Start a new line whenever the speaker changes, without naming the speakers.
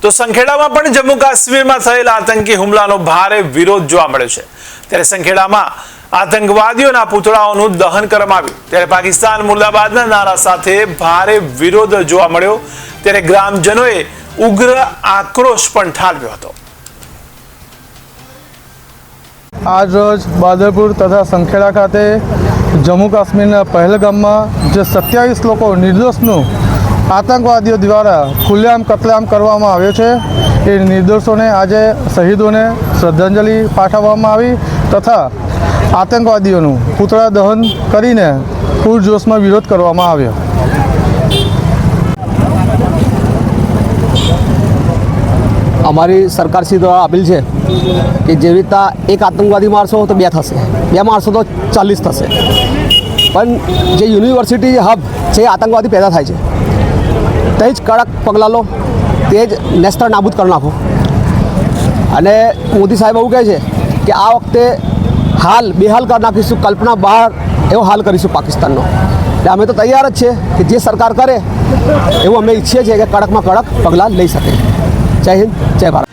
તો સંખેડામાં પણ જમ્મુ કાશ્મીરમાં થયેલા આતંકી હુમલાનો ભારે વિરોધ જોવા મળ્યો છે। ત્યારે સંખેડામાં આતંકવાદીઓના પુતળાઓનું દહન કરવામાં આવ્યું। ત્યારે પાકિસ્તાન મુર્દાબાદના નારા સાથે ભારે વિરોધ જોવા મળ્યો। ત્યારે ગ્રામજનોએ ઉગ્ર આક્રોશ પણ ઠાલવ્યો હતો।
आज रोज बादलपुर तथा संखेड़ा खाते जम्मू काश्मीर पहलगाम जो 27 लोग निर्दोषનું आतंकवादियों द्वारा खुलेआम कत्लेआम કરવામાં આવ્યો છે। એ નિર્દોષોને આજે શહીદોને શ્રદ્ધાંજલિ પાઠવવામાં આવી તથા આતંકવાદીઓનું પુતળા દહન કરીને પૂરજોશમાં વિરોધ કરવામાં આવ્યો।
અમારી સરકારશ્રી દ્વારા અપીલ છે કે જેવી રીતના એક આતંકવાદી મારશો તો 2 થશે, 2 મારશો તો 40 થશે, પણ જે યુનિવર્સિટી હબ છે આતંકવાદી પેદા થાય છે તે જ કડક પગલાં લો, તે જ નેસ્તર નાબૂદ કરી નાખો। અને મોદી સાહેબ એવું કહે છે કે આ વખતે બેહાલ કરી નાખીશું, કલ્પના બહાર એવો હાલ કરીશું પાકિસ્તાનનો। એટલે અમે તો તૈયાર જ છે કે જે સરકાર કરે એવું અમે ઈચ્છીએ છીએ કે કડકમાં કડક પગલાં લઈ શકે। જય હિન્દ, જય ભારત।